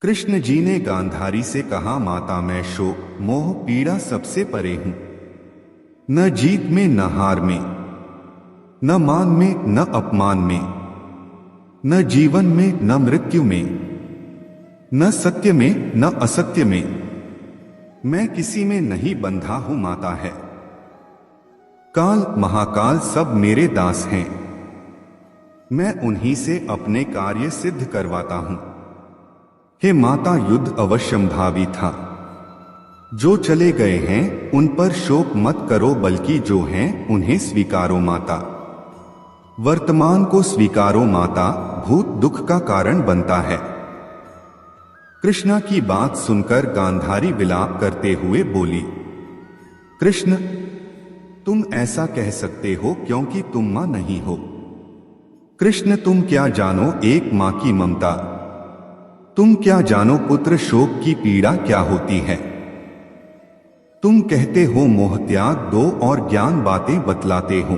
कृष्ण जी ने गांधारी से कहा, माता मैं शोक मोह पीड़ा सबसे परे हूं। न जीत में न हार में, न मान में न अपमान में, न जीवन में न मृत्यु में, न सत्य में न असत्य में, मैं किसी में नहीं बंधा हूं माता है। काल महाकाल सब मेरे दास हैं, मैं उन्हीं से अपने कार्य सिद्ध करवाता हूं। हे माता, युद्ध अवश्यंभावी था, जो चले गए हैं उन पर शोक मत करो, बल्कि जो हैं उन्हें स्वीकारो माता। वर्तमान को स्वीकारो माता, भूत दुख का कारण बनता है। कृष्णा की बात सुनकर गांधारी विलाप करते हुए बोली, कृष्ण तुम ऐसा कह सकते हो क्योंकि तुम मां नहीं हो। कृष्ण तुम क्या जानो एक मां की ममता, तुम क्या जानो पुत्र शोक की पीड़ा क्या होती है। तुम कहते हो मोह त्याग दो और ज्ञान बातें बतलाते हो,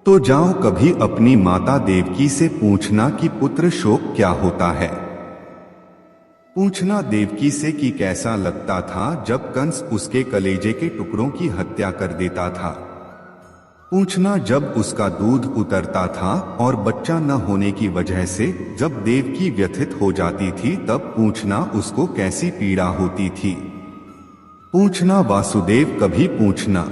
तो जाओ कभी अपनी माता देवकी से पूछना कि पुत्र शोक क्या होता है। पूछना देवकी से कि कैसा लगता था जब कंस उसके कलेजे के टुकड़ों की हत्या कर देता था। पूछना जब उसका दूध उतरता था और बच्चा न होने की वजह से जब देवकी व्यथित हो जाती थी, तब पूछना उसको कैसी पीड़ा होती थी। पूछना वासुदेव कभी पूछना।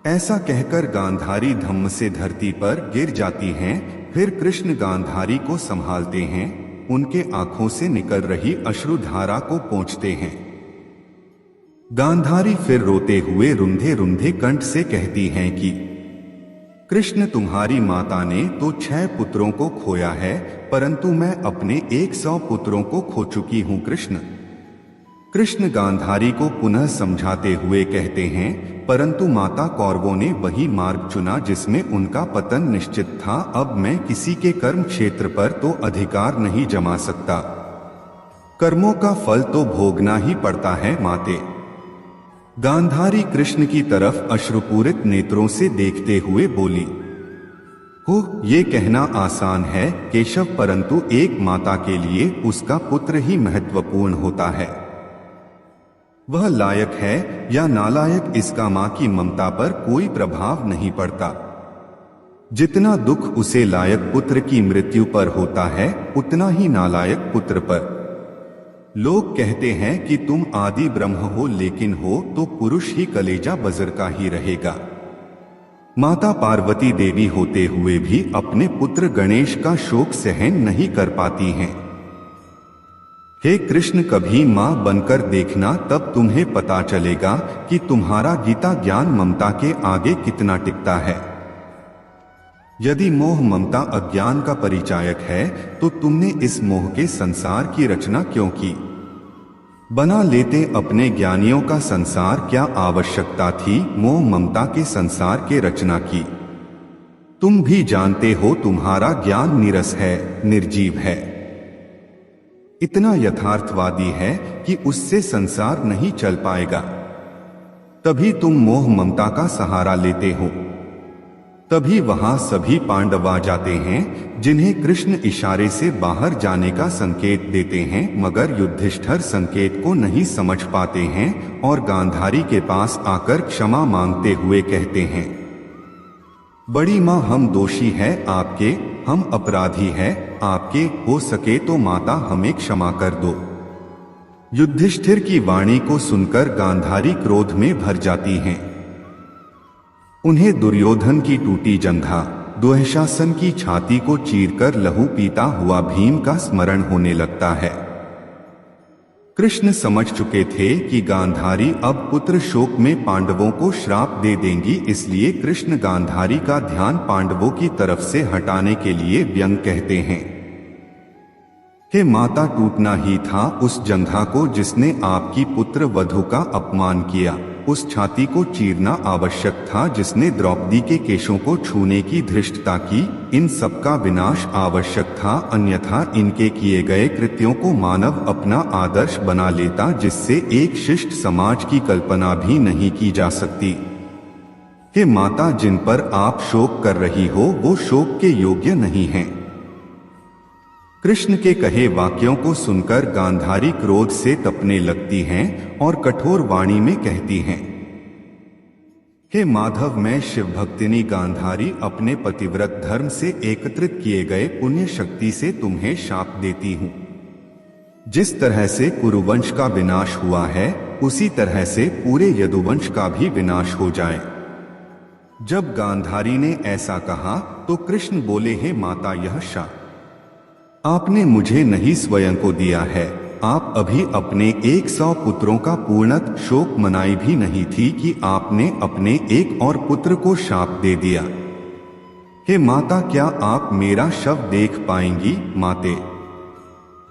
ऐसा कहकर गांधारी धम्म से धरती पर गिर जाती हैं। फिर कृष्ण गांधारी को संभालते हैं, उनके आंखों से निकल रही अश्रुधारा को पोंछते हैं। गांधारी फिर रोते हुए रुंधे रुंधे कंठ से कहती हैं कि कृष्ण तुम्हारी माता ने तो 6 पुत्रों को खोया है, परंतु मैं अपने 100 पुत्रों को खो चुकी हूं कृष्ण। कृष्ण गांधारी को पुनः समझाते हुए कहते हैं, परंतु माता कौरवों ने वही मार्ग चुना जिसमें उनका पतन निश्चित था। अब मैं किसी के कर्म क्षेत्र पर तो अधिकार नहीं जमा सकता, कर्मों का फल तो भोगना ही पड़ता है माते। गांधारी कृष्ण की तरफ अश्रुपूरित नेत्रों से देखते हुए बोली, हो ये कहना आसान है केशव, परंतु एक माता के लिए उसका पुत्र ही महत्वपूर्ण होता है। वह लायक है या नालायक इसका मां की ममता पर कोई प्रभाव नहीं पड़ता। जितना दुख उसे लायक पुत्र की मृत्यु पर होता है, उतना ही नालायक पुत्र पर। लोग कहते हैं कि तुम आदि ब्रह्म हो, लेकिन हो तो पुरुष ही कलेजा बजर का ही रहेगा। माता पार्वती देवी होते हुए भी अपने पुत्र गणेश का शोक सहन नहीं कर पाती हैं। हे कृष्ण, कभी मां बनकर देखना, तब तुम्हें पता चलेगा कि तुम्हारा गीता ज्ञान ममता के आगे कितना टिकता है। यदि मोह ममता अज्ञान का परिचायक है, तो तुमने इस मोह के संसार की रचना क्यों की। बना लेते अपने ज्ञानियों का संसार, क्या आवश्यकता थी मोह ममता के संसार के रचना की। तुम भी जानते हो तुम्हारा ज्ञान नीरस है, निर्जीव है, इतना यथार्थवादी है कि उससे संसार नहीं चल पाएगा। तभी तुम मोह ममता का सहारा लेते हो। तभी वहां सभी पांडव आ जाते हैं, जिन्हें कृष्ण इशारे से बाहर जाने का संकेत देते हैं, मगर युधिष्ठिर संकेत को नहीं समझ पाते हैं और गांधारी के पास आकर क्षमा मांगते हुए कहते हैं, बड़ी मां हम दोषी हैं आपके, हम अपराधी हैं आपके, हो सके तो माता हमें क्षमा कर दो। युधिष्ठिर की वाणी को सुनकर गांधारी क्रोध में भर जाती हैं। उन्हें दुर्योधन की टूटी जंघा, दुःशासन की छाती को चीरकर लहू पीता हुआ भीम का स्मरण होने लगता है। कृष्ण समझ चुके थे कि गांधारी अब पुत्र शोक में पांडवों को श्राप दे देंगी, इसलिए कृष्ण गांधारी का ध्यान पांडवों की तरफ से हटाने के लिए व्यंग कहते हैं, हे माता, टूटना ही था उस जंघा को जिसने आपकी पुत्र वधु का अपमान किया। उस छाती को चीरना आवश्यक था जिसने द्रौपदी के केशों को छूने की धृष्टता की। इन सबका विनाश आवश्यक था, अन्यथा इनके किए गए कृत्यों को मानव अपना आदर्श बना लेता, जिससे एक शिष्ट समाज की कल्पना भी नहीं की जा सकती। हे माता, जिन पर आप शोक कर रही हो वो शोक के योग्य नहीं हैं। कृष्ण के कहे वाक्यों को सुनकर गांधारी क्रोध से तपने लगती हैं और कठोर वाणी में कहती हैं, हे माधव, मैं शिव भक्तिनी गांधारी अपने पतिव्रत धर्म से एकत्रित किए गए पुण्य शक्ति से तुम्हें शाप देती हूं। जिस तरह से कुरुवंश का विनाश हुआ है, उसी तरह से पूरे यदुवंश का भी विनाश हो जाए। जब गांधारी ने ऐसा कहा तो कृष्ण बोले, हे माता, यह शाप आपने मुझे नहीं स्वयं को दिया है। आप अभी अपने 100 पुत्रों का पूर्णत शोक मनाई भी नहीं थी कि आपने अपने एक और पुत्र को शाप दे दिया। हे माता, क्या आप मेरा शव देख पाएंगी? माते,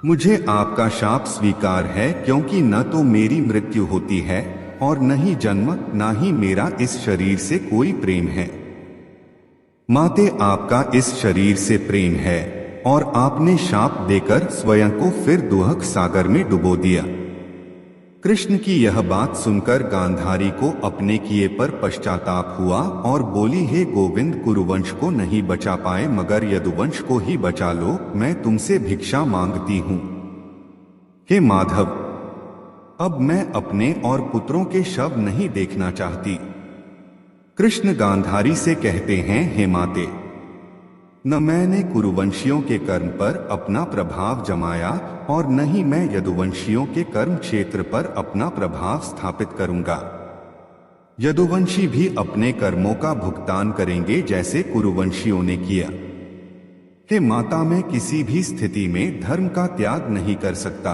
मुझे आपका शाप स्वीकार है, क्योंकि न तो मेरी मृत्यु होती है और न ही जन्म, न ही मेरा इस शरीर से कोई प्रेम है। माते, आपका इस शरीर से प्रेम है और आपने शाप देकर स्वयं को फिर दुहक सागर में डुबो दिया। कृष्ण की यह बात सुनकर गांधारी को अपने किए पर पश्चाताप हुआ और बोली, हे गोविंद, कुरुवंश को नहीं बचा पाए मगर यदुवंश को ही बचा लो। मैं तुमसे भिक्षा मांगती हूं। हे माधव, अब मैं अपने और पुत्रों के शव नहीं देखना चाहती। कृष्ण गांधारी से कहते हैं, हे माते, न मैंने कुरुवंशियों के कर्म पर अपना प्रभाव जमाया और न ही मैं यदुवंशियों के कर्म क्षेत्र पर अपना प्रभाव स्थापित करूंगा। यदुवंशी भी अपने कर्मों का भुगतान करेंगे जैसे कुरुवंशियों ने किया। हे माता, मैं किसी भी स्थिति में धर्म का त्याग नहीं कर सकता।